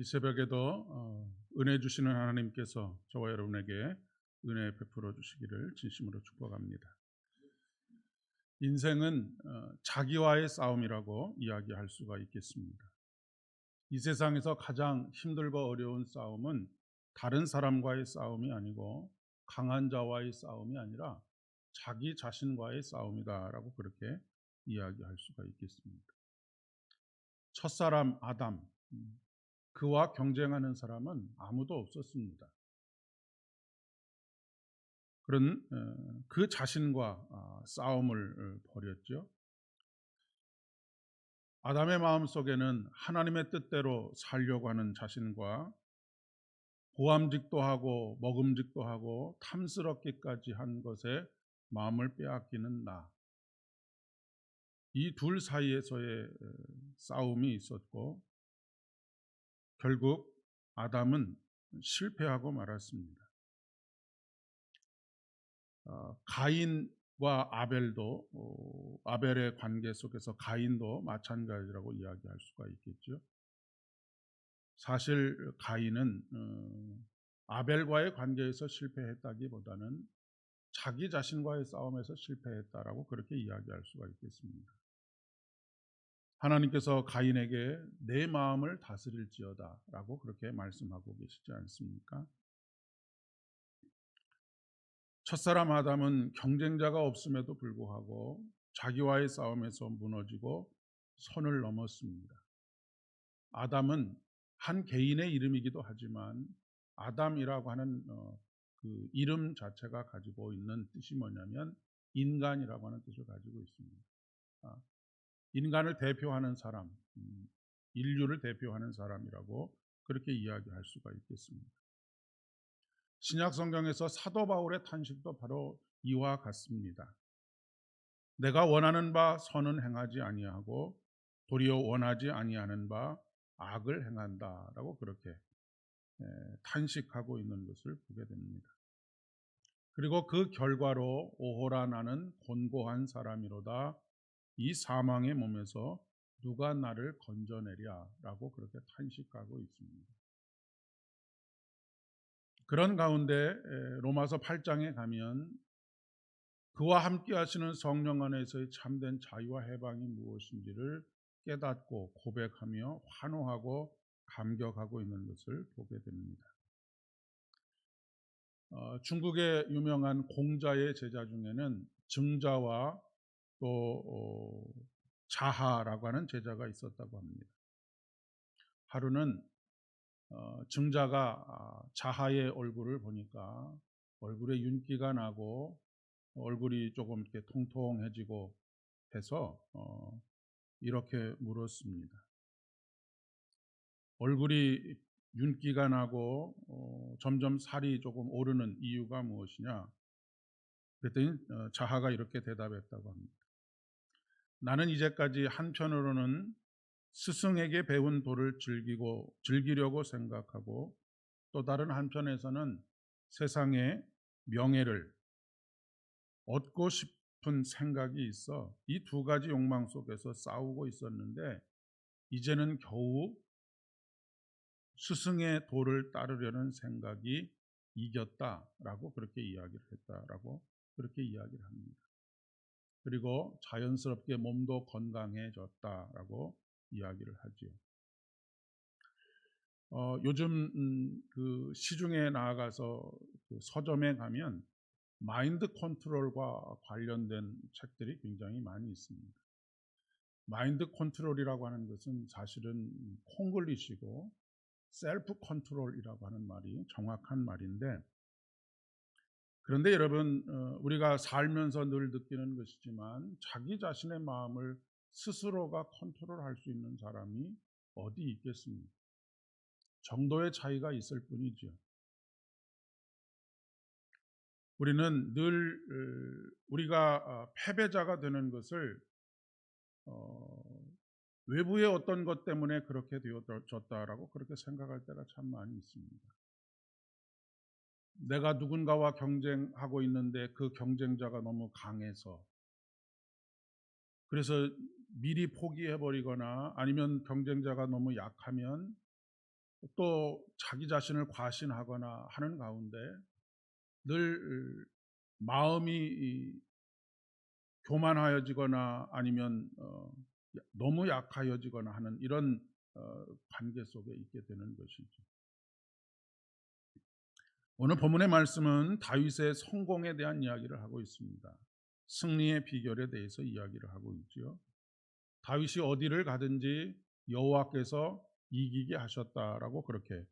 이 새벽에도 은혜 주시는 하나님께서 저와 여러분에게 은혜 베풀어 주시기를 진심으로 축복합니다. 인생은 자기와의 싸움이라고 이야기할 수가 있겠습니다. 이 세상에서 가장 힘들고 어려운 싸움은 다른 사람과의 싸움이 아니고 강한 자와의 싸움이 아니라 자기 자신과의 싸움이다라고 그렇게 이야기할 수가 있겠습니다. 첫사람 아담, 그와 경쟁하는 사람은 아무도 없었습니다. 그런 그 자신과 싸움을 벌였죠. 아담의 마음속에는 하나님의 뜻대로 살려고 하는 자신과 고함직도 하고 먹음직도 하고 탐스럽기까지 한 것에 마음을 빼앗기는 나, 이 둘 사이에서의 싸움이 있었고 결국 아담은 실패하고 말았습니다. 가인과 아벨도 아벨의 관계 속에서 가인도 마찬가지라고 이야기할 수가 있겠죠. 사실 가인은 아벨과의 관계에서 실패했다기보다는 자기 자신과의 싸움에서 실패했다라고 그렇게 이야기할 수가 있겠습니다. 하나님께서 가인에게 내 마음을 다스릴지어다라고 그렇게 말씀하고 계시지 않습니까? 첫사람 아담은 경쟁자가 없음에도 불구하고 자기와의 싸움에서 무너지고 선을 넘었습니다. 아담은 한 개인의 이름이기도 하지만 아담이라고 하는 그 이름 자체가 가지고 있는 뜻이 뭐냐면 인간이라고 하는 뜻을 가지고 있습니다. 인간을 대표하는 사람, 인류를 대표하는 사람이라고 그렇게 이야기할 수가 있겠습니다. 신약 성경에서 사도 바울의 탄식도 바로 이와 같습니다. 내가 원하는 바 선은 행하지 아니하고 도리어 원하지 아니하는 바 악을 행한다라고 그렇게 탄식하고 있는 것을 보게 됩니다. 그리고 그 결과로 오호라 나는 곤고한 사람이로다 이 사망의 몸에서 누가 나를 건져내랴라고 그렇게 탄식하고 있습니다. 그런 가운데 로마서 8장에 가면 그와 함께 하시는 성령 안에서의 참된 자유와 해방이 무엇인지를 깨닫고 고백하며 환호하고 감격하고 있는 것을 보게 됩니다. 중국의 유명한 공자의 제자 중에는 증자와 또 자하라고 하는 제자가 있었다고 합니다. 하루는 증자가 자하의 얼굴을 보니까 얼굴에 윤기가 나고 얼굴이 조금 이렇게 통통해지고 해서 이렇게 물었습니다. 얼굴이 윤기가 나고 점점 살이 조금 오르는 이유가 무엇이냐? 그랬더니 자하가 이렇게 대답했다고 합니다. 나는 이제까지 한편으로는 스승에게 배운 도를 즐기려고 생각하고 또 다른 한편에서는 세상의 명예를 얻고 싶은 생각이 있어 이 두 가지 욕망 속에서 싸우고 있었는데 이제는 겨우 스승의 도를 따르려는 생각이 이겼다라고 그렇게 이야기를 했다라고 그렇게 이야기를 합니다. 그리고 자연스럽게 몸도 건강해졌다라고 이야기를 하지요. 요즘 그 시중에 나아가서 그 서점에 가면 마인드 컨트롤과 관련된 책들이 굉장히 많이 있습니다. 마인드 컨트롤이라고 하는 것은 사실은 콩글리시고 셀프 컨트롤이라고 하는 말이 정확한 말인데, 그런데 여러분 우리가 살면서 늘 느끼는 것이지만 자기 자신의 마음을 스스로가 컨트롤할 수 있는 사람이 어디 있겠습니까? 정도의 차이가 있을 뿐이죠. 우리는 늘 우리가 패배자가 되는 것을 외부의 어떤 것 때문에 그렇게 되어졌다라고 그렇게 생각할 때가 참 많이 있습니다. 내가 누군가와 경쟁하고 있는데 그 경쟁자가 너무 강해서, 그래서 미리 포기해버리거나 아니면 경쟁자가 너무 약하면 또 자기 자신을 과신하거나 하는 가운데 늘 마음이 교만하여지거나 아니면 너무 약하여지거나 하는 이런 관계 속에 있게 되는 것이죠. 오늘 본문의 말씀은 다윗의 성공에 대한 이야기를 하고 있습니다. 승리의 비결에 대해서 이야기를 하고 있지요. 다윗이 어디를 가든지 여호와께서 이기게 하셨다라고 그렇게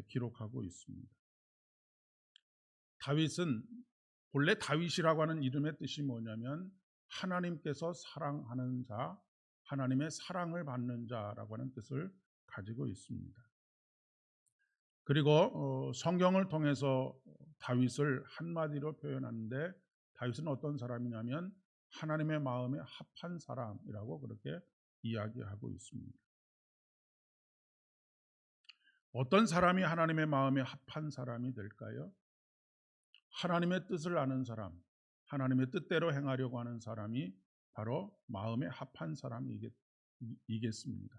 기록하고 있습니다. 다윗은 본래 다윗이라고 하는 이름의 뜻이 뭐냐면 하나님께서 사랑하는 자, 하나님의 사랑을 받는 자라고 하는 뜻을 가지고 있습니다. 그리고 성경을 통해서 다윗을 한마디로 표현하는데 다윗은 어떤 사람이냐면 하나님의 마음에 합한 사람이라고 그렇게 이야기하고 있습니다. 어떤 사람이 하나님의 마음에 합한 사람이 될까요? 하나님의 뜻을 아는 사람, 하나님의 뜻대로 행하려고 하는 사람이 바로 마음에 합한 사람이겠습니다.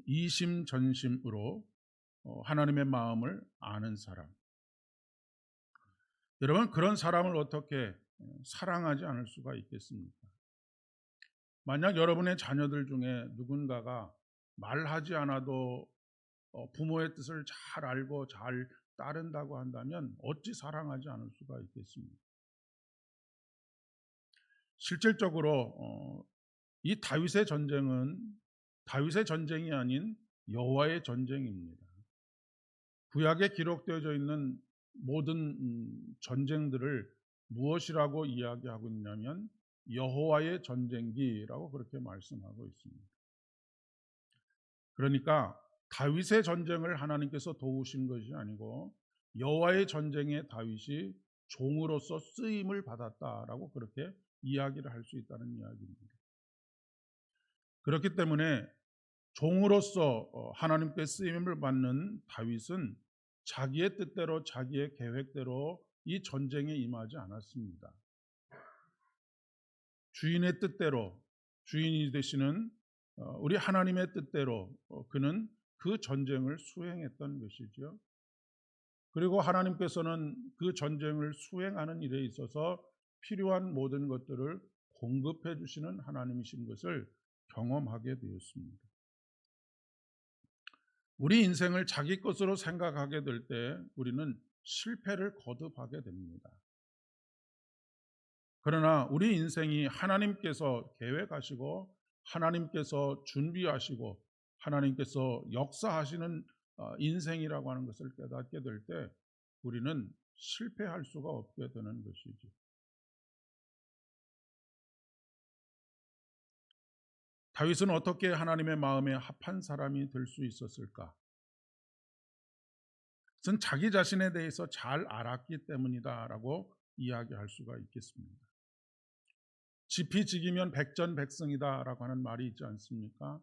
이심전심으로 하나님의 마음을 아는 사람. 여러분, 그런 사람을 어떻게 사랑하지 않을 수가 있겠습니까? 만약 여러분의 자녀들 중에 누군가가 말하지 않아도 부모의 뜻을 잘 알고 잘 따른다고 한다면 어찌 사랑하지 않을 수가 있겠습니까? 실질적으로 이 다윗의 전쟁은 다윗의 전쟁이 아닌 여호와의 전쟁입니다. 구약에 기록되어져 있는 모든 전쟁들을 무엇이라고 이야기하고 있냐면 여호와의 전쟁기라고 그렇게 말씀하고 있습니다. 그러니까 다윗의 전쟁을 하나님께서 도우신 것이 아니고 여호와의 전쟁에 다윗이 종으로서 쓰임을 받았다라고 그렇게 이야기를 할 수 있다는 이야기입니다. 그렇기 때문에 종으로서 하나님께 쓰임을 받는 다윗은 자기의 뜻대로 자기의 계획대로 이 전쟁에 임하지 않았습니다. 주인의 뜻대로 주인이 되시는 우리 하나님의 뜻대로 그는 그 전쟁을 수행했던 것이죠. 그리고 하나님께서는 그 전쟁을 수행하는 일에 있어서 필요한 모든 것들을 공급해 주시는 하나님이신 것을 경험하게 되었습니다. 우리 인생을 자기 것으로 생각하게 될 때 우리는 실패를 거듭하게 됩니다. 그러나 우리 인생이 하나님께서 계획하시고 하나님께서 준비하시고 하나님께서 역사하시는 인생이라고 하는 것을 깨닫게 될 때 우리는 실패할 수가 없게 되는 것이죠. 다윗은 어떻게 하나님의 마음에 합한 사람이 될 수 있었을까? 그것은 자기 자신에 대해서 잘 알았기 때문이다라고 이야기할 수가 있겠습니다. 지피지기면 백전백승이다라고 하는 말이 있지 않습니까?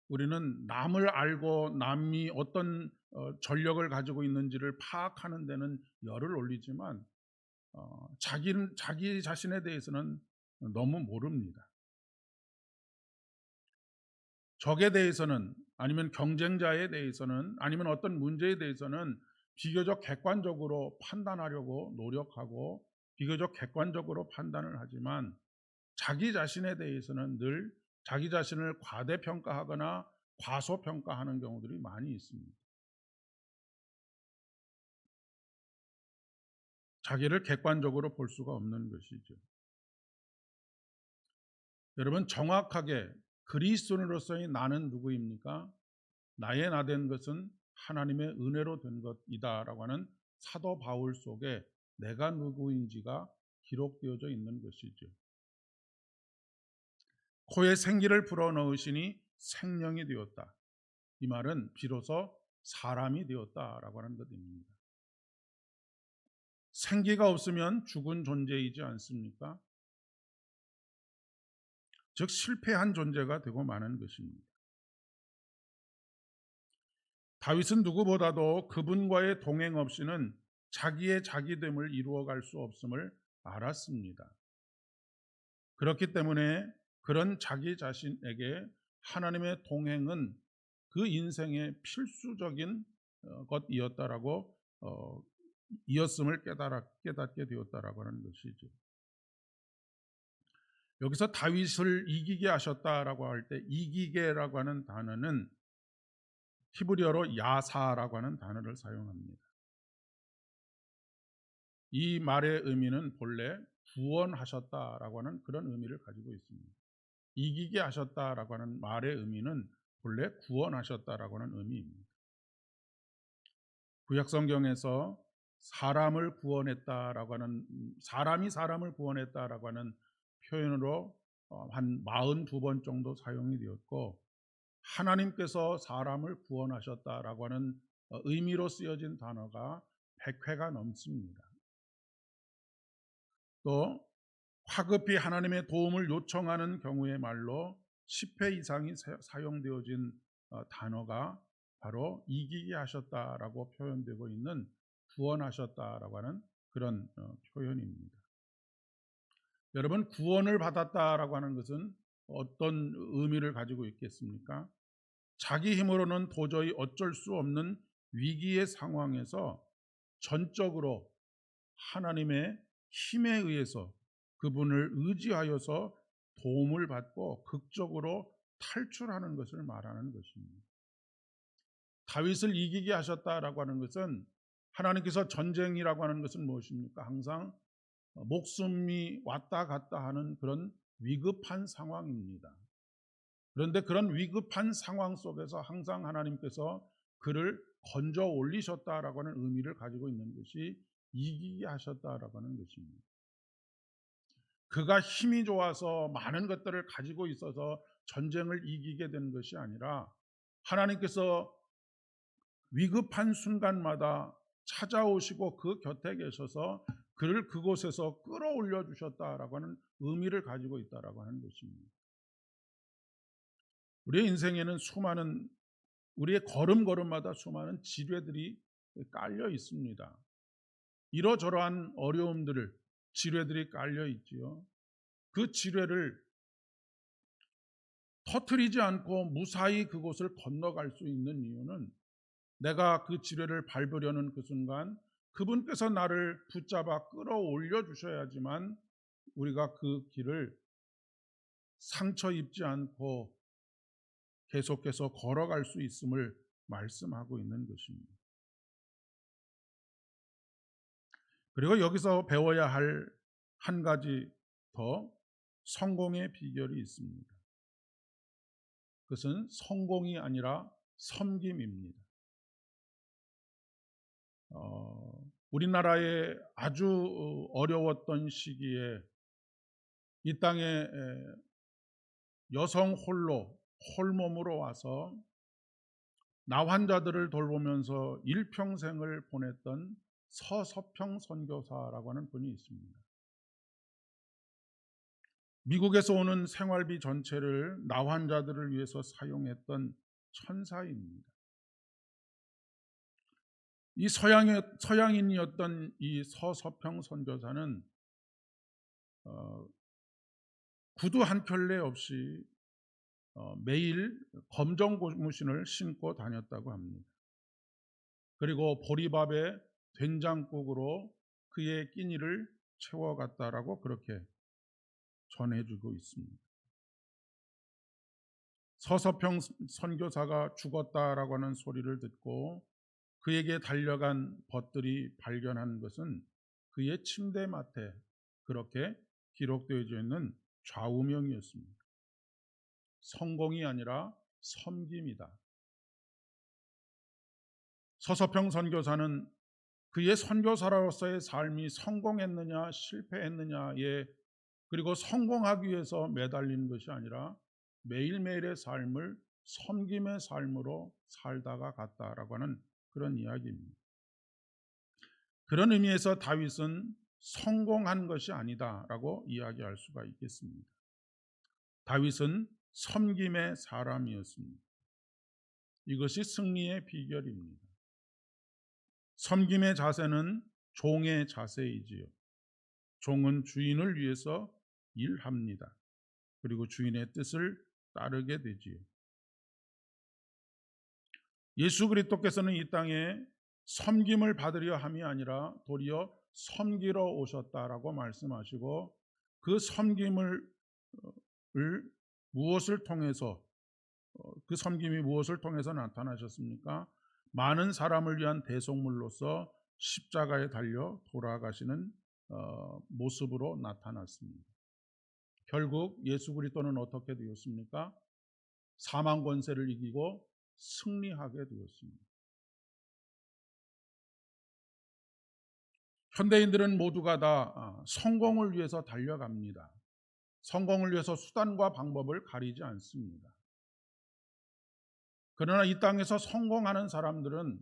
우리는 남을 알고 남이 어떤 전력을 가지고 있는지를 파악하는 데는 열을 올리지만 자기 자신에 대해서는 너무 모릅니다. 적에 대해서는 아니면 경쟁자에 대해서는 아니면 어떤 문제에 대해서는 비교적 객관적으로 판단하려고 노력하고 비교적 객관적으로 판단을 하지만 자기 자신에 대해서는 늘 자기 자신을 과대평가하거나 과소평가하는 경우들이 많이 있습니다. 자기를 객관적으로 볼 수가 없는 것이죠. 여러분, 정확하게 그리스도인으로서의 나는 누구입니까? 나의 나 된 것은 하나님의 은혜로 된 것이다라고 하는 사도 바울 속에 내가 누구인지가 기록되어져 있는 것이죠. 코에 생기를 불어넣으시니 생명이 되었다. 이 말은 비로소 사람이 되었다라고 하는 것입니다. 생기가 없으면 죽은 존재이지 않습니까? 즉 실패한 존재가 되고 마는 것입니다. 다윗은 누구보다도 그분과의 동행 없이는 자기의 자기됨을 이루어갈 수 없음을 알았습니다. 그렇기 때문에 그런 자기 자신에게 하나님의 동행은 그 인생의 필수적인 것이었다라고 이었음을 깨닫게 되었다라고 하는 것이죠. 여기서 다윗을 이기게 하셨다라고 할 때 이기게라고 하는 단어는 히브리어로 야사라고 하는 단어를 사용합니다. 이 말의 의미는 본래 구원하셨다라고 하는 그런 의미를 가지고 있습니다. 이기게 하셨다라고 하는 말의 의미는 본래 구원하셨다라고 하는 의미입니다. 구약 성경에서 사람을 구원했다라고 하는 사람이 사람을 구원했다라고 하는 표현으로 한 42번 정도 사용이 되었고, 하나님께서 사람을 구원하셨다라고 하는 의미로 쓰여진 단어가 100회가 넘습니다. 또 화급히 하나님의 도움을 요청하는 경우의 말로 10회 이상이 사용되어진 단어가 바로 이기게 하셨다라고 표현되고 있는 구원하셨다라고 하는 그런 표현입니다. 여러분, 구원을 받았다라고 하는 것은 어떤 의미를 가지고 있겠습니까? 자기 힘으로는 도저히 어쩔 수 없는 위기의 상황에서 전적으로 하나님의 힘에 의해서 그분을 의지하여서 도움을 받고 극적으로 탈출하는 것을 말하는 것입니다. 다윗을 이기게 하셨다라고 하는 것은, 하나님께서 전쟁이라고 하는 것은 무엇입니까? 항상 목숨이 왔다 갔다 하는 그런 위급한 상황입니다. 그런데 그런 위급한 상황 속에서 항상 하나님께서 그를 건져 올리셨다라고 하는 의미를 가지고 있는 것이 이기게 하셨다라고 하는 것입니다. 그가 힘이 좋아서 많은 것들을 가지고 있어서 전쟁을 이기게 된 것이 아니라, 하나님께서 위급한 순간마다 찾아오시고 그 곁에 계셔서 그를 그곳에서 끌어올려 주셨다라고 하는 의미를 가지고 있다라고 하는 것입니다. 우리의 인생에는 우리의 걸음걸음마다 수많은 지뢰들이 깔려 있습니다. 이러저러한 지뢰들이 깔려 있지요. 그 지뢰를 터뜨리지 않고 무사히 그곳을 건너갈 수 있는 이유는, 내가 그 지뢰를 밟으려는 그 순간 그분께서 나를 붙잡아 끌어올려 주셔야지만 우리가 그 길을 상처 입지 않고 계속해서 걸어갈 수 있음을 말씀하고 있는 것입니다. 그리고 여기서 배워야 할 한 가지 더 성공의 비결이 있습니다. 그것은 성공이 아니라 섬김입니다. 우리나라의 아주 어려웠던 시기에 이 땅에 여성 홀몸으로 와서 나 환자들을 돌보면서 일평생을 보냈던 서서평 선교사라고 하는 분이 있습니다. 미국에서 오는 생활비 전체를 나 환자들을 위해서 사용했던 천사입니다. 이 서양인이었던 이 서서평 선교사는 구두 한 켤레 없이 매일 검정 고무신을 신고 다녔다고 합니다. 그리고 보리밥에 된장국으로 그의 끼니를 채워갔다라고 그렇게 전해주고 있습니다. 서서평 선교사가 죽었다라고 하는 소리를 듣고 그에게 달려간 벗들이 발견한 것은 그의 침대맡에 그렇게 기록되어져 있는 좌우명이었습니다. 성공이 아니라 섬김이다. 서서평 선교사는 그의 선교사로서의 삶이 성공했느냐 실패했느냐에, 그리고 성공하기 위해서 매달리는 것이 아니라 매일매일의 삶을 섬김의 삶으로 살다가 갔다라고 하는 그런 이야기입니다. 그런 의미에서 다윗은 성공한 것이 아니다라고 이야기할 수가 있겠습니다. 다윗은 섬김의 사람이었습니다. 이것이 승리의 비결입니다. 섬김의 자세는 종의 자세이지요. 종은 주인을 위해서 일합니다. 그리고 주인의 뜻을 따르게 되지요. 예수 그리스도께서는 이 땅에 섬김을 받으려 함이 아니라 도리어 섬기러 오셨다라고 말씀하시고, 그 섬김을 무엇을 통해서, 그 섬김이 무엇을 통해서 나타나셨습니까? 많은 사람을 위한 대속물로서 십자가에 달려 돌아가시는 모습으로 나타났습니다. 결국 예수 그리스도는 어떻게 되었습니까? 사망 권세를 이기고 승리하게 되었습니다. 현대인들은 모두가 다 성공을 위해서 달려갑니다. 성공을 위해서 수단과 방법을 가리지 않습니다. 그러나 이 땅에서 성공하는 사람들은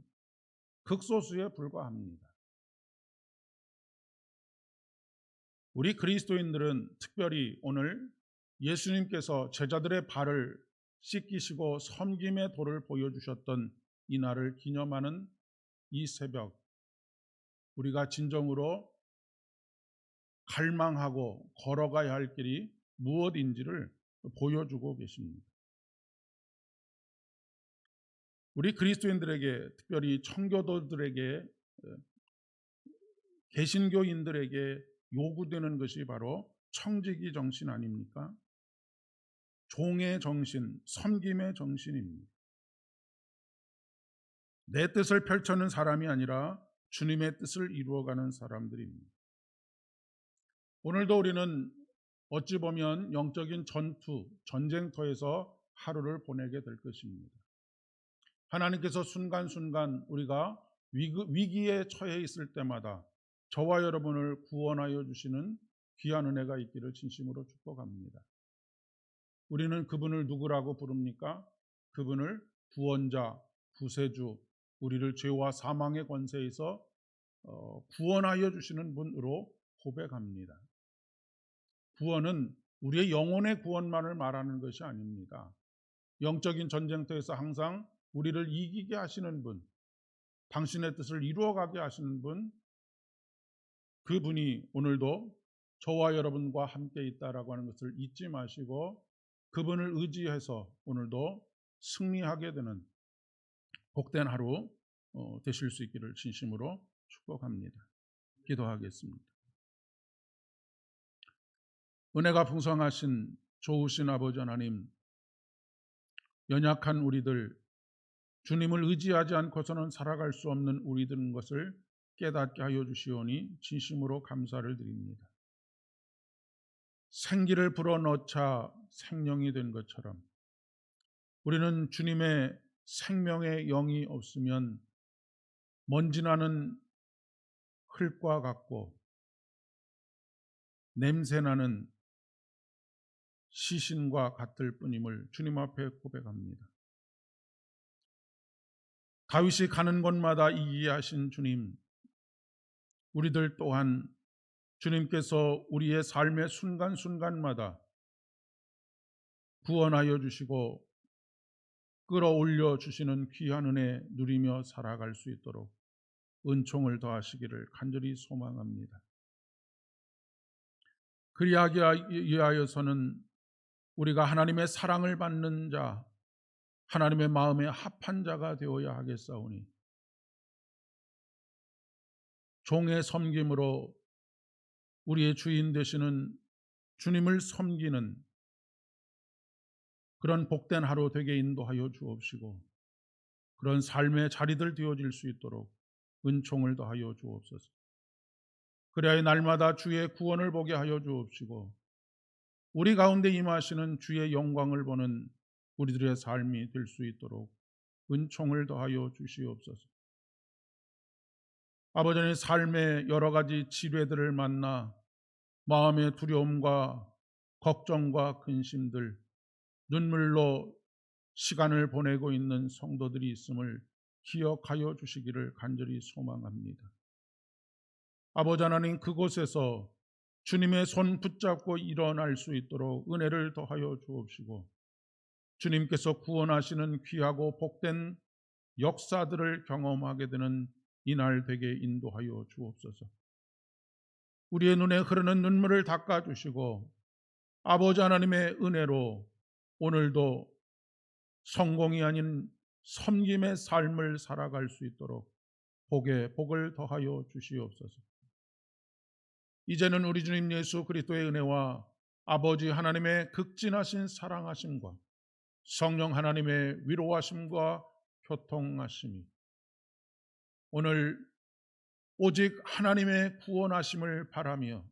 극소수에 불과합니다. 우리 그리스도인들은 특별히 오늘 예수님께서 제자들의 발을 씻기시고 섬김의 도를 보여주셨던 이 날을 기념하는 이 새벽, 우리가 진정으로 갈망하고 걸어가야 할 길이 무엇인지를 보여주고 계십니다. 우리 그리스도인들에게, 특별히 청교도들에게, 개신교인들에게 요구되는 것이 바로 청지기 정신 아닙니까? 종의 정신, 섬김의 정신입니다. 내 뜻을 펼쳐는 사람이 아니라 주님의 뜻을 이루어가는 사람들입니다. 오늘도 우리는 어찌 보면 영적인 전쟁터에서 하루를 보내게 될 것입니다. 하나님께서 순간순간 우리가 위기에 처해 있을 때마다 저와 여러분을 구원하여 주시는 귀한 은혜가 있기를 진심으로 축복합니다. 우리는 그분을 누구라고 부릅니까? 그분을 구원자, 구세주, 우리를 죄와 사망의 권세에서 구원하여 주시는 분으로 고백합니다. 구원은 우리의 영혼의 구원만을 말하는 것이 아닙니다. 영적인 전쟁터에서 항상 우리를 이기게 하시는 분, 당신의 뜻을 이루어가게 하시는 분, 그분이 오늘도 저와 여러분과 함께 있다라고 하는 것을 잊지 마시고 그분을 의지해서 오늘도 승리하게 되는 복된 하루 되실 수 있기를 진심으로 축복합니다. 기도하겠습니다. 은혜가 풍성하신 좋으신 아버지 하나님, 연약한 우리들, 주님을 의지하지 않고서는 살아갈 수 없는 우리들인 것을 깨닫게 하여 주시오니 진심으로 감사를 드립니다. 생기를 불어넣자 생명이 된 것처럼 우리는 주님의 생명의 영이 없으면 먼지나는 흙과 같고 냄새나는 시신과 같을 뿐임을 주님 앞에 고백합니다. 다윗이 가는 곳마다 이기게 하신 주님, 우리들 또한 주님께서 우리의 삶의 순간순간마다 구원하여 주시고 끌어올려 주시는 귀한 은혜 누리며 살아갈 수 있도록 은총을 더하시기를 간절히 소망합니다. 그리하기 위하여서는 우리가 하나님의 사랑을 받는 자, 하나님의 마음에 합한 자가 되어야 하겠사오니 종의 섬김으로 우리의 주인 되시는 주님을 섬기는 그런 복된 하루 되게 인도하여 주옵시고 그런 삶의 자리들 되어질 수 있도록 은총을 더하여 주옵소서. 그래야 날마다 주의 구원을 보게 하여 주옵시고 우리 가운데 임하시는 주의 영광을 보는 우리들의 삶이 될 수 있도록 은총을 더하여 주시옵소서. 아버지의 삶의 여러 가지 지뢰들을 만나 마음의 두려움과 걱정과 근심들, 눈물로 시간을 보내고 있는 성도들이 있음을 기억하여 주시기를 간절히 소망합니다. 아버지 하나님, 그곳에서 주님의 손 붙잡고 일어날 수 있도록 은혜를 더하여 주옵시고 주님께서 구원하시는 귀하고 복된 역사들을 경험하게 되는 이날 되게 인도하여 주옵소서. 우리의 눈에 흐르는 눈물을 닦아주시고 아버지 하나님의 은혜로 오늘도 성공이 아닌 섬김의 삶을 살아갈 수 있도록 복에 복을 더하여 주시옵소서. 이제는 우리 주님 예수 그리스도의 은혜와 아버지 하나님의 극진하신 사랑하심과 성령 하나님의 위로하심과 교통하심이 오늘 오직 하나님의 구원하심을 바라며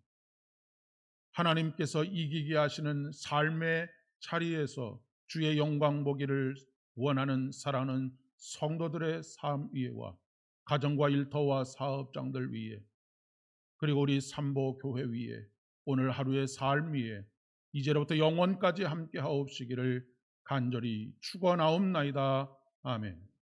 하나님께서 이기게 하시는 삶의 자리에서 주의 영광 보기를 원하는 사랑하는 성도들의 삶 위에와 가정과 일터와 사업장들 위에 그리고 우리 삼보 교회 위에 오늘 하루의 삶 위에 이제로부터 영원까지 함께 하옵시기를 간절히 축원하옵나이다. 아멘.